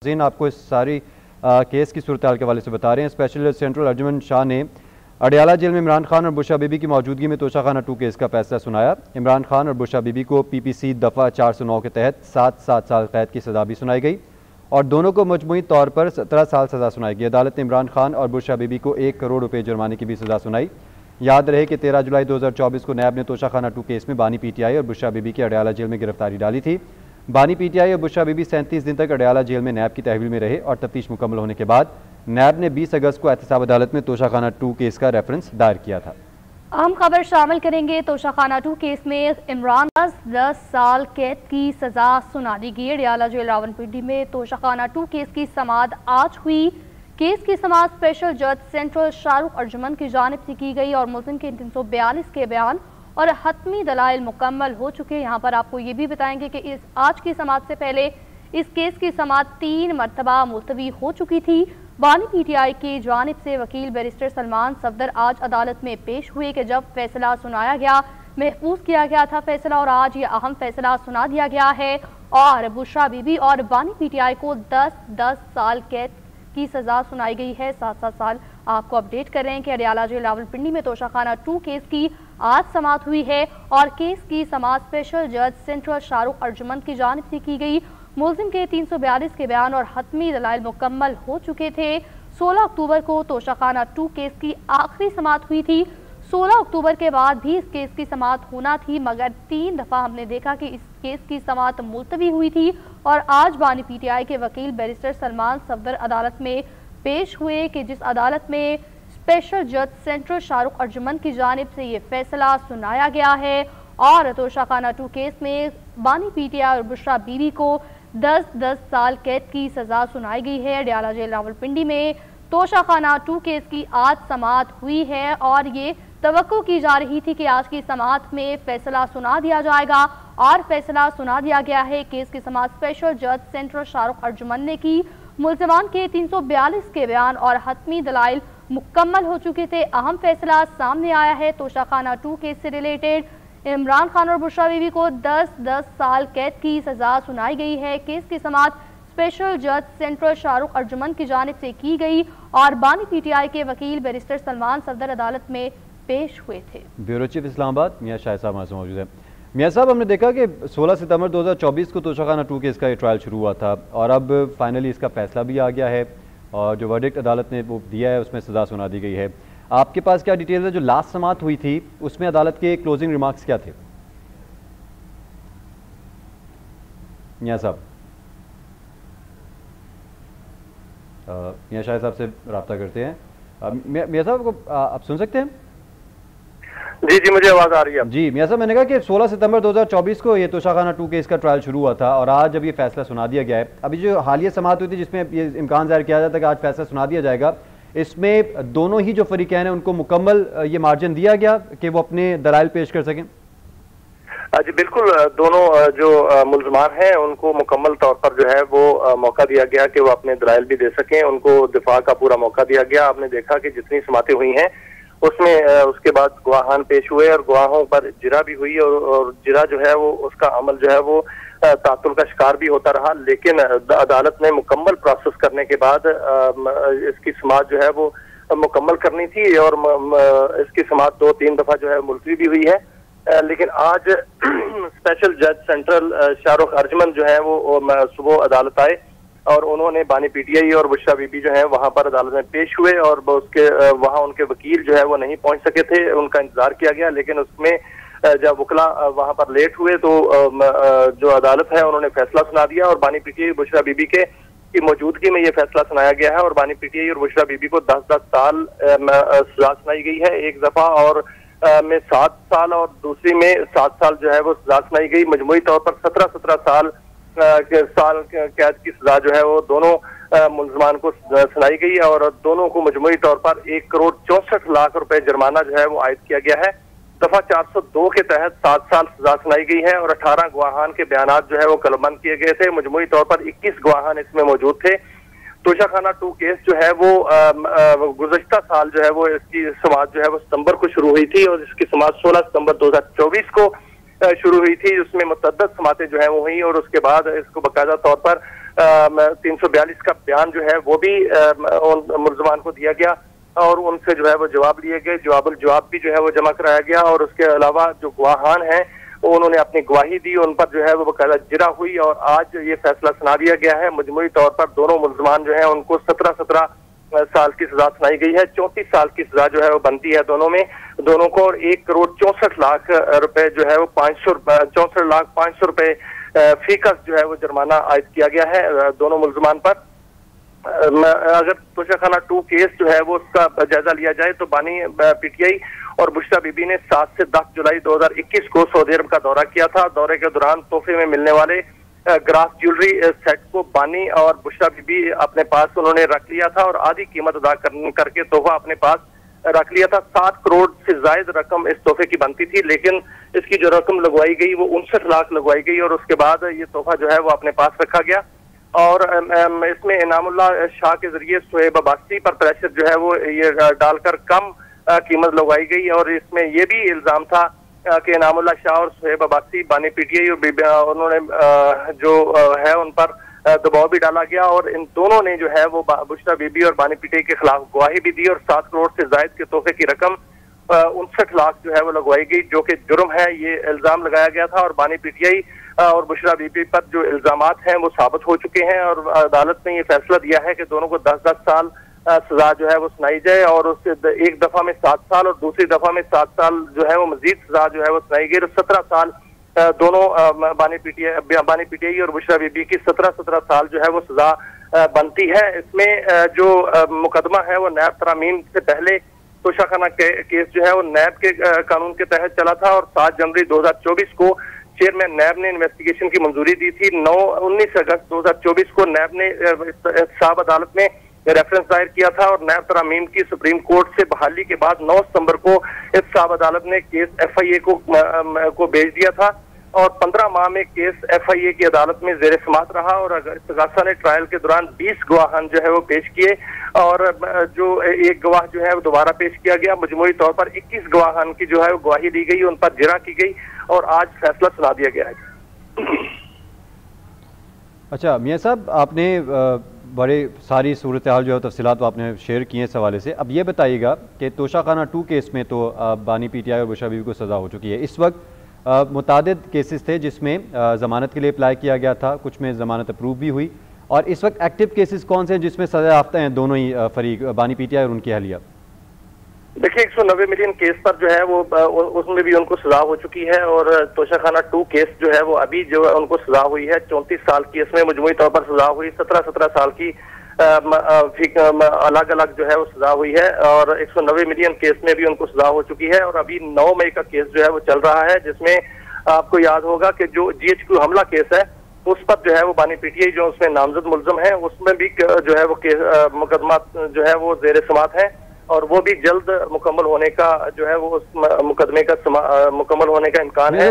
Gene आपको इस सारी केस की सूरत हाल के हवाले से बता रहे हैं। स्पेशल सेंट्रल अर्जुमन शाह ने अडियाला जेल में इमरान खान और बुशरा बीबी की मौजूदगी में तोशाखाना 2 केस का फैसला सुनाया। इमरान खान और बुशरा बीबी को PPC दफ़ा 409 के तहत 7 साल कैद की सजा भी सुनाई गई और दोनों को मजमूई तौर पर 17 साल सजा सुनाई गई। अदालत ने इमरान खान और बुशरा बीबी को 1 करोड़ रुपये जुर्माने की भी सजा सुनाई। याद रहे कि 13 जुलाई 2024 को नैब ने तोशाखाना 2 केस में बानी PTI और बुशरा बीबी की अडियाला जेल में गिरफ्तारी डाली थी। बानी PTI और बुशरा बीबी 37 दिन तक अडियाला जेल में नैब की तहवील में रहे और तफ्तीश मुकम्मल होने के बाद नैब ने 20 अगस्त को एहतसाब अदालत में तोशाखाना 2 केस का रेफरेंस दायर किया था। अहम खबर शामिल करेंगे। तोशाखाना 2 केस में इमरान 10 साल कैद की सजा सुना दी गई। अडियाला जेल रावलपिंडी में तोशाखाना 2 केस की समाअत आज हुई। केस की समाअत स्पेशल जज सेंट्रल शाहरुख अर्जुमन की जानिब से की गई और मुल्ज़िम के 342 के बयान और हतमी दलाइल मुकम्मल हो चुके। यहाँ पर आपको ये भी बताएंगे कि आज की समाअत से पहले इस केस की समाअत 3 मरतबा मुलतवी हो चुकी थी। बानी PTI की जानिब से वकील बैरिस्टर सलमान सफदर आज अदालत में पेश हुए कि जब फैसला सुनाया गया, महफूज किया गया था फैसला और आज ये अहम फैसला सुना दिया गया है और बुशरा बीबी और बानी PTI को 10 साल कैद की सजा सुनाई गई है। 7 साल आपको अपडेट कर रहे हैं कि अडियाला जेल रावलपिंडी में तोशाखाना 2 केस की आज समाअत हुई है और केस की समाअत स्पेशल जज सेंट्रल शाहरुख अर्जुमन की जानिब से की गई। मुल्ज़िम के 342 के बयान और हतमी दलाइल मुकम्मल हो चुके थे। 16 अक्टूबर को तोशाखाना 2 केस की आखिरी समाअत हुई थी। 16 अक्टूबर के बाद भी इस केस की समाअत होना थी मगर 3 दफ़ा हमने देखा कि इस केस की समाअत मुलतवी हुई थी और आज बानी PTI के वकील बैरिस्टर सलमान सफदर अदालत में पेश हुए कि जिस अदालत में स्पेशल जज सेंट्रल शाहरुख अर्जुमन की जानिब से ये फैसला सुनाया गया है और तोशाखाना 2 केस में बानी PTI और बुशरा बीबी को 10 साल कैद की सजा सुनाई गई है। अडियाला जेल रावलपिंडी में तोशाखाना 2 केस की आज समाअत हुई है और ये तवक्को की जा रही थी कि आज की समाअत में फैसला सुना दिया जाएगा और फैसला सुना दिया गया है। केस की समाअत स्पेशल जज सेंट्रल शाहरुख अर्जुमन ने की। मुल्ज़िमान के 342 के बयान और हतमी दलाइल मुकम्मल हो चुके थे। अहम फैसला सामने आया है। तोशाखाना 2 केस से रिलेटेड इमरान खान और बुशरा बीबी को 10 साल कैद की सजा सुनाई गई है। केस की समाअत स्पेशल जज सेंट्रल शाहरुख अर्जुमन की जानिब से की गई और बानी PTI के वकील बैरिस्टर सलमान सफदर अदालत में पेश हुए थे। ब्यूरो चीफ इस्लामाबाद मियां शाह साहब हमारे मौजूद है। मियां साहब, हमने देखा कि 16 सितंबर 2024 को तोशाखाना 2 केस का ये ट्रायल शुरू हुआ था और अब फाइनली इसका फैसला भी आ गया है और जो वर्डिक्ट अदालत ने वो दिया है उसमें सजा सुना दी गई है। आपके पास क्या डिटेल है? जो लास्ट समाअत हुई थी उसमें अदालत के क्लोजिंग रिमार्क्स क्या थे? मियां साहब, मियां शाह साहब से रब्ता करते हैं। मियां साहब को आप सुन सकते हैं? जी, मुझे आवाज आ रही है। जी मियां साहब, मैंने कहा कि 16 सितंबर 2024 को ये तोशाखाना 2 केस का ट्रायल शुरू हुआ था और आज जब ये फैसला सुना दिया गया है, अभी जो हालिया समाअत हुई थी जिसमें ये इम्कान जाहिर किया जाता है कि आज फैसला सुना दिया जाएगा, इसमें दोनों ही जो फरीकैन हैं उनको मुकम्मल ये मार्जिन दिया गया कि वो अपने दलाइल पेश कर सकें? जी बिल्कुल, दोनों जो मुल्ज़मान हैं उनको मुकम्मल तौर पर जो है वो मौका दिया गया कि वो अपने दलाइल भी दे सकें। उनको दिफा का पूरा मौका दिया गया। आपने देखा कि जितनी समातें हुई हैं उसमें उसके बाद गवाहान पेश हुए और गवाहों पर जिरा भी हुई और जिरा जो है वो उसका अमल जो है वो तातुल का शिकार भी होता रहा। लेकिन अदालत ने मुकम्मल प्रोसेस करने के बाद इसकी समाअत जो है वो मुकम्मल करनी थी और इसकी समाअत 2-3 दफा जो है मुलतवी भी हुई है। लेकिन आज स्पेशल जज सेंट्रल शाहरुख अर्जुमन जो है वो सुबह अदालत आए और उन्होंने बानी PTI और बुशरा बीबी जो है वहां पर अदालत में पेश हुए और उसके वहां उनके वकील जो है वो नहीं पहुंच सके थे, उनका इंतजार किया गया। लेकिन उसमें जब वकला वहां पर लेट हुए तो जो अदालत है उन्होंने फैसला सुना दिया और बानी PTI बुशरा बीबी की मौजूदगी में ये फैसला सुनाया गया है और बानी PTI और बुशरा बीबी को 10 साल सजा सुनाई गई है। एक दफा और में 7 साल और दूसरी में 7 साल जो है वो सजा सुनाई गई। मजमूई तौर पर 17 साल कैद की सजा जो है वो दोनों मुल्ज़मान को सुनाई गई और दोनों को मजमूई तौर पर 1 करोड़ 64 लाख रुपए जुर्माना जो है वो आयद किया गया है। दफा 402 के तहत 7 साल सजा सुनाई गई है और 18 गवाहान के बयानात जो है वो कलमबंद किए गए थे। मजमूई तौर पर 21 गवाहान इसमें मौजूद थे। तोशाखाना 2 केस जो है वो गुज़श्ता साल जो है वो इसकी समाअत जो है वो सितंबर को शुरू हुई थी और इसकी समाअत 16 सितंबर 2024 को शुरू हुई थी। उसमें मुतअद्दिद समातें जो है वो हुई और उसके बाद इसको बाकायदा तौर पर 342 का बयान जो है वो भी उन मुल्जमान को दिया गया और उनसे जो है वो जवाब लिए गए। जवाब भी जो है वो जमा कराया गया और उसके अलावा जो गवाहान हैं उन्होंने अपनी गवाही दी, उन पर जो है वो बकायदा जिरा हुई और आज ये फैसला सुना दिया गया है। मजमूई तौर पर दोनों मुल्जमान जो है उनको 17 साल की सजा सुनाई गई है। 34 साल की सजा जो है वो बनती है दोनों को, और 1,64,00,000 रुपए जो है वो 64,500,000 रुपए फीकस जो है वो जुर्माना आयद किया गया है दोनों मुल्जमान पर। अगर तोशाखाना 2 केस जो है वो उसका जायजा लिया जाए तो बानी पीटीआई और बुशरा बीबी ने 7 से 10 जुलाई 2021 को सऊदी अरब का दौरा किया था। दौरे के दौरान तोहफे में मिलने वाले ग्रास ज्वेलरी सेट को बानी और बुशरा बीबी अपने पास उन्होंने रख लिया था और आधी कीमत अदा करके तोहफा अपने पास रख लिया था। 7 करोड़ से जायद रकम इस तोहफे की बनती थी, लेकिन इसकी जो रकम लगवाई गई वो 59 लाख लगवाई गई और उसके बाद ये तोहफा जो है वो अपने पास रखा गया। और इसमें इनामुल्लाह शाह के जरिए शोएब अब्बासी पर प्रेशर जो है वो ये डालकर कम कीमत लगवाई गई और इसमें ये भी इल्जाम था कि इनामुल्लाह शाह और शोएब अब्बासी बानी पीटीआई और उन्होंने जो है उन पर दबाव भी डाला गया और इन दोनों ने जो है वो बुशरा बीबी और बानी पीटीआई के खिलाफ गवाही भी दी और 7 करोड़ से जायद के तोहफे की रकम 59 लाख जो है वो लगवाई गई, जो कि जुर्म है, ये इल्जाम लगाया गया था। और बानी पीटीआई और बुशरा बीबी पर जो इल्जामात हैं वो साबित हो चुके हैं और अदालत ने ये फैसला दिया है कि दोनों को 10-10 साल सजा जो है वो सुनाई जाए और उससे एक दफा में 7 साल और दूसरी दफा में 7 साल जो है वो मजीद सजा जो है वो सुनाई गई और 17 साल दोनों बानी पीटीआई और बुशरा बीबी की 17 साल जो है वो सजा बनती है। इसमें जो मुकदमा है वो नैब तरामीम से पहले तोशाखाना केस जो है वो नैब के कानून के तहत चला था और 7 जनवरी 2024 को चेयरमैन नैब ने इन्वेस्टिगेशन की मंजूरी दी थी। 19 अगस्त 2024 को नैब ने एहतसाब अदालत में रेफरेंस दायर किया था और नैब तरामीम की सुप्रीम कोर्ट से बहाली के बाद 9 सितंबर को एहतसाब अदालत ने केस FIA को भेज दिया था और 15 माह में केस FIA की अदालत में जेर समात रहा और इस्तगासा ने ट्रायल के दौरान 20 गवाहान जो है वो पेश किए और जो एक गवाह जो है वो दोबारा पेश किया गया। मजमूई तौर पर 21 गवाहान की जो है वो गवाही ली गई, उन पर जिरा की गई और आज फैसला सुना दिया गया है। अच्छा मियां साहब, आपने बड़े सारी सूरत हाल जो है तफसीलात आपने शेयर किए इस हवाले से। अब ये बताइएगा कि तोशाखाना 2 केस में तो बानी पीटीआई और बुशरा बीबी को सज़ा हो चुकी है। इस वक्त मुतादिद केसेस थे जिसमें ज़मानत के लिए अप्लाई किया गया था, कुछ में ज़मानत अप्रूव भी हुई, और इस वक्त एक्टिव केसेस कौन से हैं जिसमें सज़ा याफ्ता हैं दोनों ही फरीक, बानी पीटीआई और उनकी अहलिया? देखिए 190 मिलियन केस पर जो है वो उसमें भी उनको सजा हो चुकी है और तोशाखाना 2 केस जो है वो अभी जो है उनको सजा हुई है 34 साल की। इसमें मजमूई तौर पर सजा हुई 17 साल की अलग अलग जो है वो सजा हुई है और 190 मिलियन केस में भी उनको सजा हो चुकी है। और अभी 9 मई का केस जो है वो चल रहा है जिसमें आपको याद होगा कि जो GHQ हमला केस है उस पर जो है वो बानी पीटीआई जो उसमें नामजद मुल्ज़म है उसमें भी जो है वो मुकदमा जो है वो जेर समात है और वो भी जल्द मुकम्मल होने का जो है वो उस मुकदमे का मुकम्मल होने का इम्कान है।